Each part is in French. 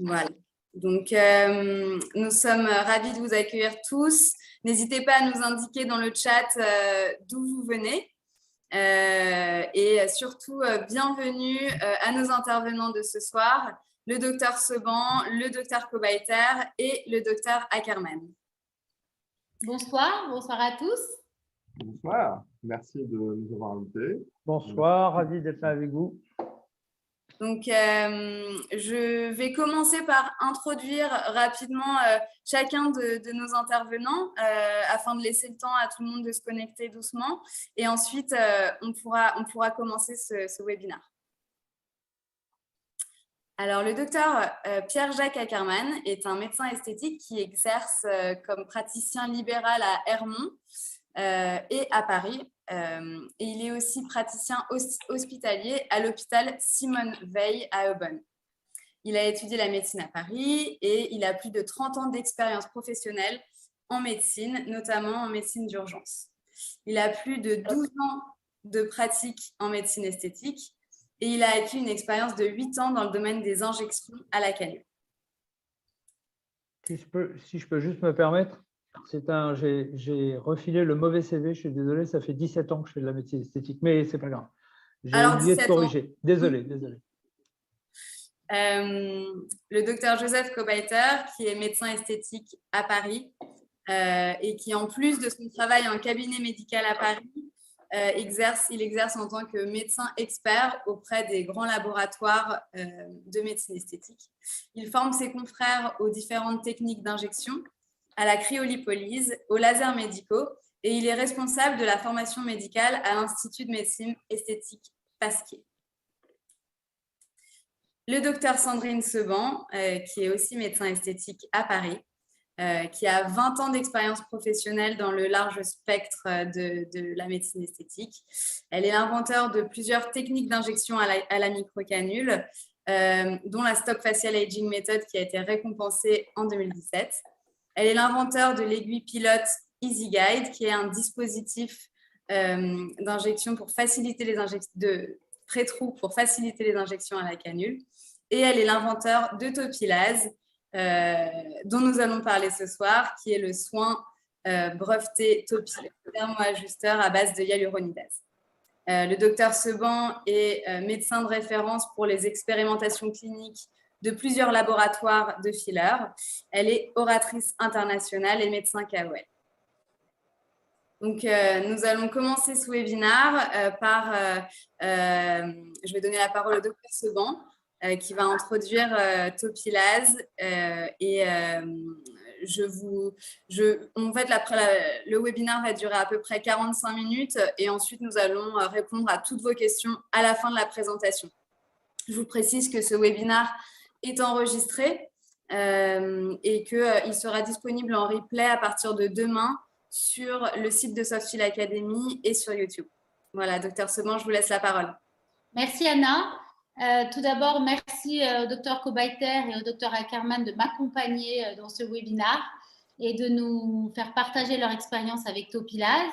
Voilà. Donc, nous sommes ravis de vous accueillir tous. N'hésitez pas à nous indiquer dans le chat d'où vous venez. Et surtout, bienvenue à nos intervenants de ce soir, le docteur Seban, le docteur Kobaiter et le docteur Ackerman. Bonsoir, bonsoir à tous. Bonsoir, merci de nous avoir invités. Bonsoir, ravi d'être là avec vous. Donc, je vais commencer par introduire rapidement chacun de nos intervenants afin de laisser le temps à tout le monde de se connecter doucement. Et ensuite, on pourra commencer ce webinaire. Alors, le docteur Pierre-Jacques Ackerman est un médecin esthétique qui exerce comme praticien libéral à Hermont et à Paris. Et il est aussi praticien hospitalier à l'hôpital Simone Veil à Eubonne. Il a étudié la médecine à Paris et il a plus de 30 ans d'expérience professionnelle en médecine, notamment en médecine d'urgence. Il a plus de 12 ans de pratique en médecine esthétique et il a acquis une expérience de 8 ans dans le domaine des injections à la canule. Si je peux juste me permettre, j'ai refilé le mauvais CV, je suis désolé, ça fait 17 ans que je fais de la médecine esthétique, mais c'est pas grave. J'ai oublié de corriger. Désolé. Le docteur Joseph Kobaiter, qui est médecin esthétique à Paris et qui, en plus de son travail en cabinet médical à Paris, il exerce en tant que médecin expert auprès des grands laboratoires de médecine esthétique. Il forme ses confrères aux différentes techniques d'injection, à la cryolipolyse, aux lasers médicaux, et il est responsable de la formation médicale à l'Institut de médecine esthétique Pasquier. Le docteur Sandrine Seban, qui est aussi médecin esthétique à Paris, qui a 20 ans d'expérience professionnelle dans le large spectre de la médecine esthétique. Elle est l'inventeur de plusieurs techniques d'injection à la microcanule, dont la Stop Facial Aging Method qui a été récompensée en 2017. Elle est l'inventeur de l'aiguille pilote EasyGuide, qui est un dispositif d'injection pour faciliter les injections de pré-trou pour faciliter les injections à la canule. Et elle est l'inventeur de Topilase, dont nous allons parler ce soir, qui est le soin breveté Topilase, thermoajusteur à base de hyaluronidase. Le docteur Seban est médecin de référence pour les expérimentations cliniques de plusieurs laboratoires de fillers. Elle est oratrice internationale et médecin KOL. Donc, nous allons commencer ce webinaire par… je vais donner la parole au docteur Seban qui va introduire Topilase en fait, le webinaire va durer à peu près 45 minutes et ensuite, nous allons répondre à toutes vos questions à la fin de la présentation. Je vous précise que ce webinaire est enregistré et qu'il sera disponible en replay à partir de demain sur le site de Softfield Academy et sur YouTube. Voilà, docteur Seban, je vous laisse la parole. Merci Anna. Tout d'abord, merci au docteur Kobaiter et au docteur Ackerman de m'accompagner dans ce webinaire et de nous faire partager leur expérience avec Topilase.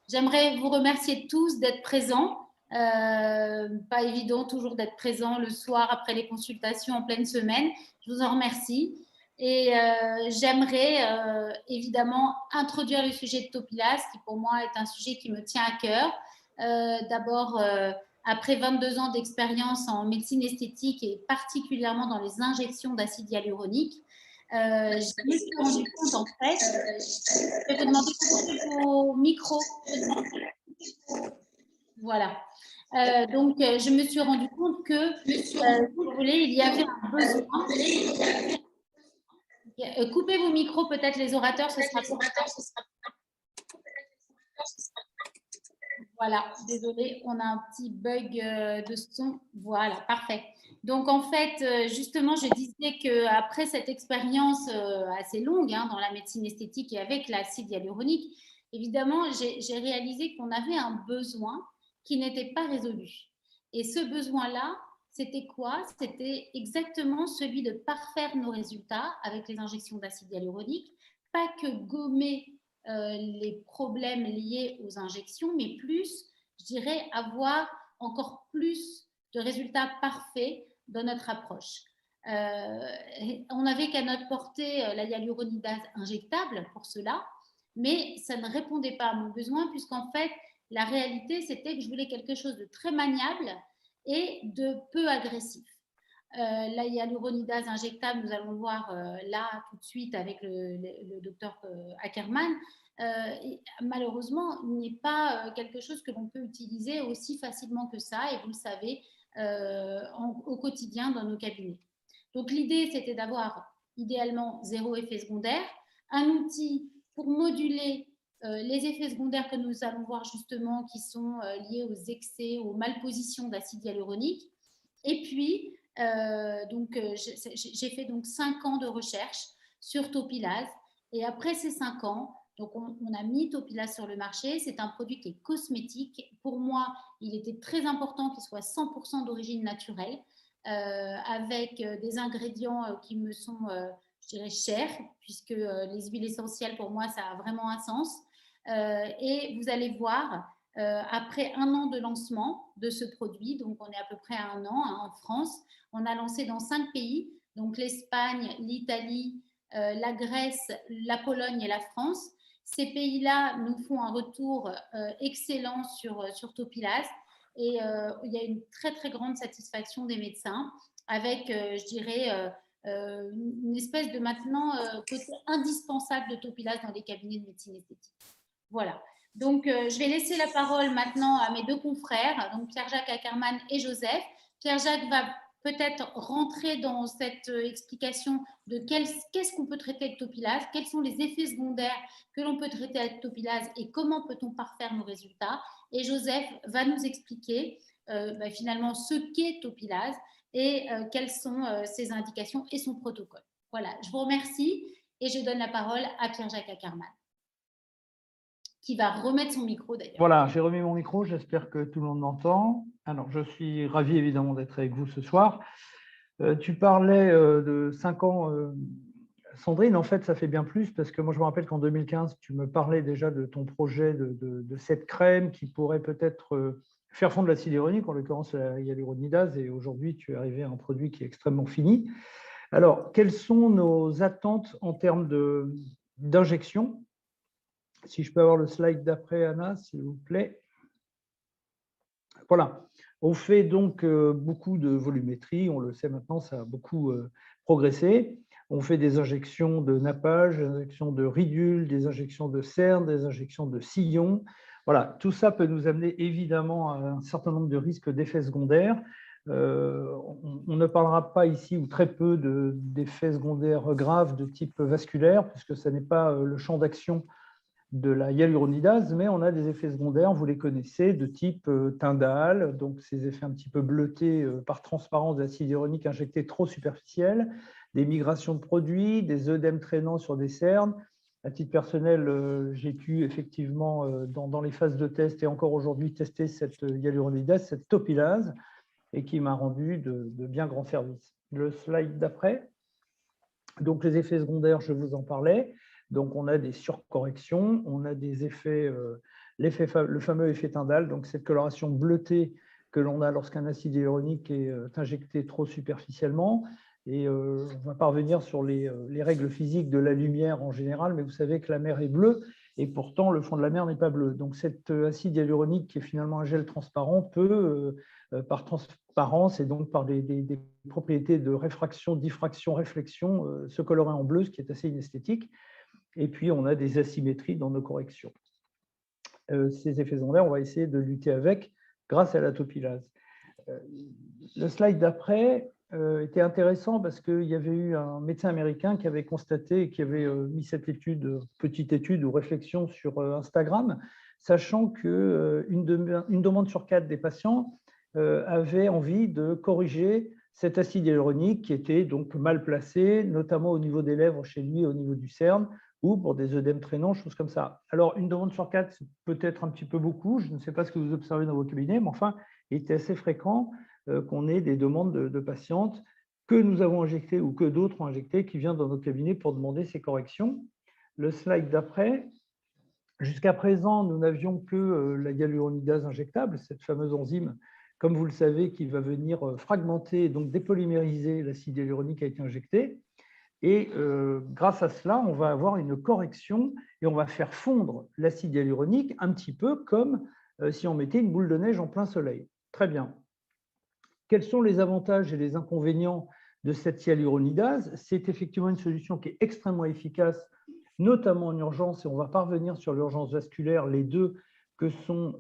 J'aimerais vous remercier tous d'être présents. Pas évident toujours d'être présent le soir après les consultations en pleine semaine. Je vous en remercie. Et j'aimerais évidemment introduire le sujet de Topilase, qui pour moi est un sujet qui me tient à cœur. D'abord, après 22 ans d'expérience en médecine esthétique et particulièrement dans les injections d'acide hyaluronique, je me suis rendu compte en fait, je vais vous demander de couper vos micros. Voilà. Donc, je me suis rendu compte que, si vous voulez, il y avait un besoin. Coupez vos micros, peut-être les orateurs, ce sera plus. Voilà, désolé, on a un petit bug de son. Voilà, parfait. Donc, en fait, justement, je disais qu'après cette expérience assez longue dans la médecine esthétique et avec l'acide hyaluronique, évidemment, j'ai réalisé qu'on avait un besoin qui n'était pas résolu. Et ce besoin-là, c'était quoi? C'était exactement celui de parfaire nos résultats avec les injections d'acide hyaluronique, pas que gommer les problèmes liés aux injections, mais plus, je dirais, avoir encore plus de résultats parfaits dans notre approche. On n'avait qu'à notre portée la hyaluronidase injectable pour cela, mais ça ne répondait pas à mon besoin, puisqu'en fait, la réalité, c'était que je voulais quelque chose de très maniable et de peu agressif. La hyaluronidase injectable, nous allons le voir là tout de suite avec le docteur Ackermann, malheureusement, il n'est pas quelque chose que l'on peut utiliser aussi facilement que ça, et vous le savez, au quotidien dans nos cabinets. Donc l'idée, c'était d'avoir idéalement 0 effet secondaire, un outil pour moduler les effets secondaires que nous allons voir justement qui sont liés aux excès, aux malpositions d'acide hyaluronique. Et puis, j'ai fait donc 5 ans de recherche sur Topilase. Et après ces 5 ans, donc on a mis Topilase sur le marché. C'est un produit qui est cosmétique. Pour moi, il était très important qu'il soit 100% d'origine naturelle, avec des ingrédients qui me sont, je dirais, chers, puisque les huiles essentielles, pour moi, ça a vraiment un sens. Et vous allez voir, après 1 an de lancement de ce produit, donc on est à peu près à 1 an en France, on a lancé dans 5 pays, donc l'Espagne, l'Italie, la Grèce, la Pologne et la France. Ces pays-là nous font un retour excellent sur Topilase, et il y a une très très grande satisfaction des médecins avec, je dirais, une espèce de maintenant côté indispensable de Topilase dans les cabinets de médecine esthétique. Voilà. Donc, je vais laisser la parole maintenant à mes 2 confrères, donc Pierre-Jacques Ackermann et Joseph. Pierre-Jacques va peut-être rentrer dans cette explication de qu'est-ce qu'on peut traiter avec Topilase, quels sont les effets secondaires que l'on peut traiter avec Topilase et comment peut-on parfaire nos résultats. Et Joseph va nous expliquer finalement ce qu'est Topilase et quelles sont ses indications et son protocole. Voilà, je vous remercie et je donne la parole à Pierre-Jacques Ackermann, qui va remettre son micro d'ailleurs. Voilà, j'ai remis mon micro, j'espère que tout le monde m'entend. Alors, je suis ravi évidemment d'être avec vous ce soir. Tu parlais de 5 ans, Sandrine, en fait, ça fait bien plus, parce que moi, je me rappelle qu'en 2015, tu me parlais déjà de ton projet de cette crème qui pourrait peut-être faire fondre l'acide hyaluronique, en l'occurrence la hyaluronidase, et aujourd'hui, tu es arrivé à un produit qui est extrêmement fini. Alors, quelles sont nos attentes en termes d'injection ? Si je peux avoir le slide d'après, Anna, s'il vous plaît. Voilà. On fait donc beaucoup de volumétrie. On le sait maintenant, ça a beaucoup progressé. On fait des injections de nappage, des injections de ridules, des injections de cernes, des injections de sillons. Voilà, tout ça peut nous amener évidemment à un certain nombre de risques d'effets secondaires. On ne parlera pas ici, ou très peu, d'effets secondaires graves de type vasculaire, puisque ce n'est pas le champ d'action de la hyaluronidase, mais on a des effets secondaires, vous les connaissez, de type Tyndall, donc ces effets un petit peu bleutés par transparence d'acide hyaluronique injecté trop superficiel, des migrations de produits, des œdèmes traînants sur des cernes. À titre personnel, j'ai pu effectivement, dans les phases de test et encore aujourd'hui, tester cette hyaluronidase, cette Topilase, et qui m'a rendu de bien grands services. Le slide d'après. Donc les effets secondaires, je vous en parlais. Donc, on a des surcorrections, on a des effets, le fameux effet Tyndall, donc cette coloration bleutée que l'on a lorsqu'un acide hyaluronique est injecté trop superficiellement. Et on va pas revenir sur les règles physiques de la lumière en général, mais vous savez que la mer est bleue et pourtant le fond de la mer n'est pas bleu. Donc, cet acide hyaluronique qui est finalement un gel transparent peut, par transparence et donc par des propriétés de réfraction, diffraction, réflexion, se colorer en bleu, ce qui est assez inesthétique. Et puis, on a des asymétries dans nos corrections. Ces effets secondaires, on va essayer de lutter avec grâce à la Topilase. Le slide d'après était intéressant parce qu'il y avait eu un médecin américain qui avait constaté et qui avait mis cette petite étude ou réflexion sur Instagram, sachant qu'une demande sur 4 des patients avait envie de corriger cet acide hyaluronique qui était donc mal placé, notamment au niveau des lèvres chez lui, au niveau du cerne, ou pour des œdèmes traînants, choses comme ça. Alors, une demande sur 4, c'est peut-être un petit peu beaucoup, je ne sais pas ce que vous observez dans vos cabinets, mais enfin, il était assez fréquent qu'on ait des demandes de patientes que nous avons injectées ou que d'autres ont injectées qui viennent dans nos cabinets pour demander ces corrections. Le slide d'après. Jusqu'à présent, nous n'avions que la hyaluronidase injectable, cette fameuse enzyme comme vous le savez, qui va venir fragmenter, donc dépolymériser l'acide hyaluronique qui a été injecté. Et grâce à cela, on va avoir une correction et on va faire fondre l'acide hyaluronique un petit peu comme si on mettait une boule de neige en plein soleil. Très bien. Quels sont les avantages et les inconvénients de cette hyaluronidase? C'est effectivement une solution qui est extrêmement efficace, notamment en urgence, et on va parvenir sur l'urgence vasculaire, les deux que sont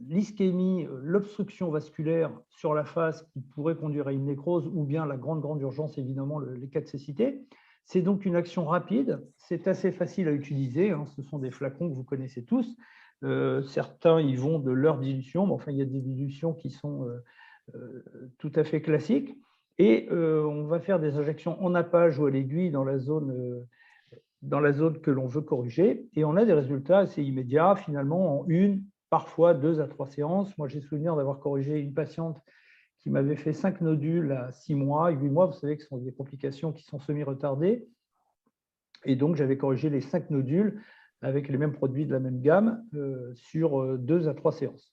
l'ischémie, l'obstruction vasculaire sur la face qui pourrait conduire à une nécrose, ou bien la grande urgence, évidemment, les cas de cécité. C'est donc une action rapide, c'est assez facile à utiliser, hein, ce sont des flacons que vous connaissez tous. Certains y vont de leur dilution, mais enfin, il y a des dilutions qui sont tout à fait classiques. Et on va faire des injections en nappage ou à l'aiguille dans la zone que l'on veut corriger, et on a des résultats assez immédiats, finalement, en 1, parfois 2 à 3 séances. Moi, j'ai souvenir d'avoir corrigé une patiente qui m'avait fait 5 nodules à 6 mois, 8 mois, vous savez que ce sont des complications qui sont semi-retardées, et donc j'avais corrigé les 5 nodules avec les mêmes produits de la même gamme sur 2 à 3 séances.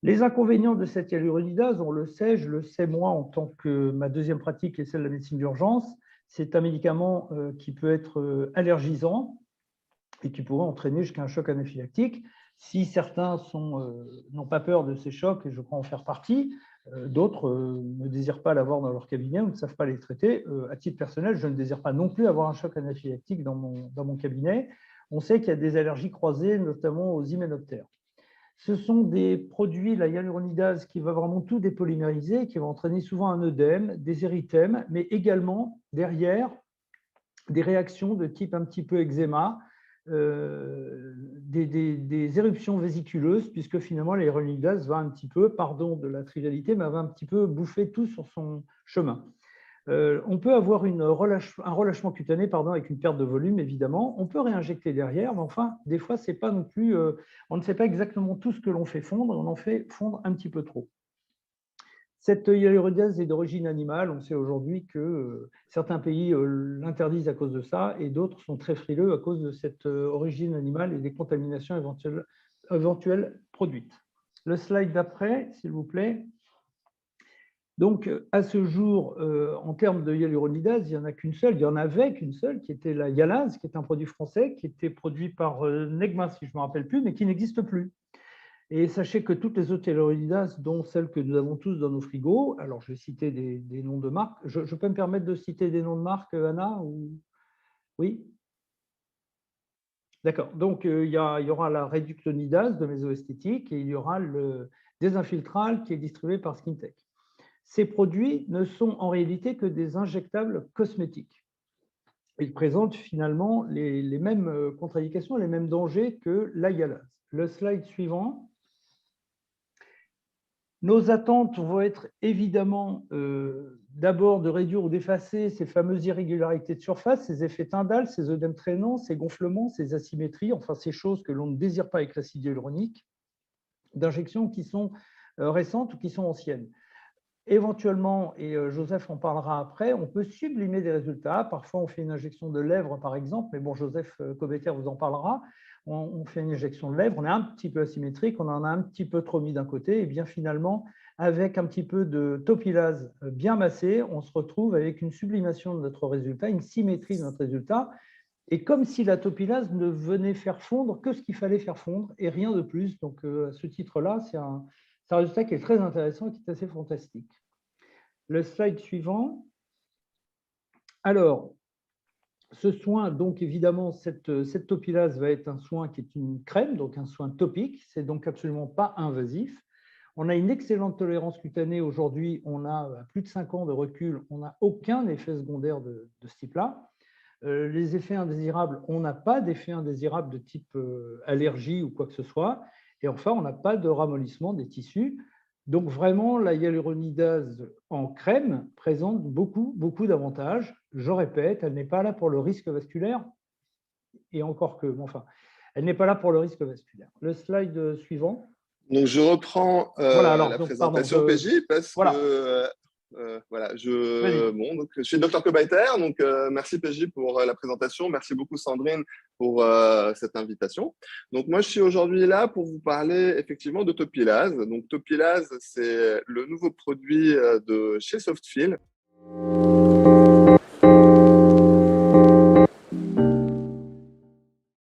Les inconvénients de cette hyaluronidase, on le sait, je le sais moi en tant que ma deuxième pratique est celle de la médecine d'urgence. C'est un médicament qui peut être allergisant et qui pourrait entraîner jusqu'à un choc anaphylactique. Si certains n'ont pas peur de ces chocs, et je crois en faire partie, d'autres ne désirent pas l'avoir dans leur cabinet ou ne savent pas les traiter. À titre personnel, je ne désire pas non plus avoir un choc anaphylactique dans mon cabinet. On sait qu'il y a des allergies croisées, notamment aux hyménoptères. Ce sont des produits, la hyaluronidase, qui va vraiment tout dépolymériser, qui va entraîner souvent un œdème, des érythèmes, mais également derrière des réactions de type un petit peu eczéma, des éruptions vésiculeuses, puisque finalement la hyaluronidase va un petit peu, pardon de la trivialité, mais va un petit peu bouffer tout sur son chemin. On peut avoir un relâchement cutané avec une perte de volume, évidemment. On peut réinjecter derrière, mais enfin, des fois, c'est pas non plus, on ne sait pas exactement tout ce que l'on fait fondre, on en fait fondre un petit peu trop. Cette hyaluronidase est d'origine animale. On sait aujourd'hui que certains pays l'interdisent à cause de ça, et d'autres sont très frileux à cause de cette origine animale et des contaminations éventuelles produites. Le slide d'après, s'il vous plaît. Donc, à ce jour, en termes de hyaluronidase, il n'y en a qu'une seule, il y en avait qu'une seule, qui était la Hyalase, qui est un produit français, qui était produit par Negma, si je ne me rappelle plus, mais qui n'existe plus. Et sachez que toutes les autres hyaluronidases, dont celles que nous avons tous dans nos frigos, alors je vais citer des noms de marques, je peux me permettre de citer des noms de marques, Anna ou... Oui? D'accord, donc il y aura la réductonidase de mésoesthétique et il y aura le désinfiltral qui est distribué par SkinTech. Ces produits ne sont en réalité que des injectables cosmétiques. Ils présentent finalement les mêmes contre-indications, les mêmes dangers que la Hyalase. Le slide suivant. Nos attentes vont être évidemment d'abord de réduire ou d'effacer ces fameuses irrégularités de surface, ces effets tyndales, ces œdèmes traînants, ces gonflements, ces asymétries, enfin ces choses que l'on ne désire pas avec l'acide hyaluronique, d'injections qui sont récentes ou qui sont anciennes. Éventuellement, et Joseph en parlera après, on peut sublimer des résultats. Parfois, on fait une injection de lèvres, par exemple, mais bon, Joseph Cobeter vous en parlera. On fait une injection de lèvres, on est un petit peu asymétrique, on en a un petit peu trop mis d'un côté, et bien finalement, avec un petit peu de topilase bien massé, on se retrouve avec une sublimation de notre résultat, une symétrie de notre résultat, et comme si la topilase ne venait faire fondre que ce qu'il fallait faire fondre, et rien de plus. Donc, à ce titre-là, c'est un résultat qui est très intéressant et qui est assez fantastique. Le slide suivant. Alors, ce soin, donc évidemment, cette topilase va être un soin qui est une crème, donc un soin topique. C'est donc absolument pas invasif. On a une excellente tolérance cutanée aujourd'hui. On a plus de 5 ans de recul. On n'a aucun effet secondaire de ce type-là. Les effets indésirables, on n'a pas d'effet indésirable de type allergie ou quoi que ce soit. Et enfin, on n'a pas de ramollissement des tissus. Donc vraiment, la hyaluronidase en crème présente beaucoup d'avantages. Je répète, elle n'est pas là pour le risque vasculaire, et encore que, enfin, elle n'est pas là pour le risque vasculaire. Le slide suivant. Donc, je reprends la présentation, PJ, parce que Voilà, donc, je suis le Dr Kobaiter, donc merci PJ pour la présentation, merci beaucoup Sandrine pour cette invitation. Donc moi je suis aujourd'hui là pour vous parler effectivement de Topilaz. Donc Topilaz, c'est le nouveau produit de chez Softfill.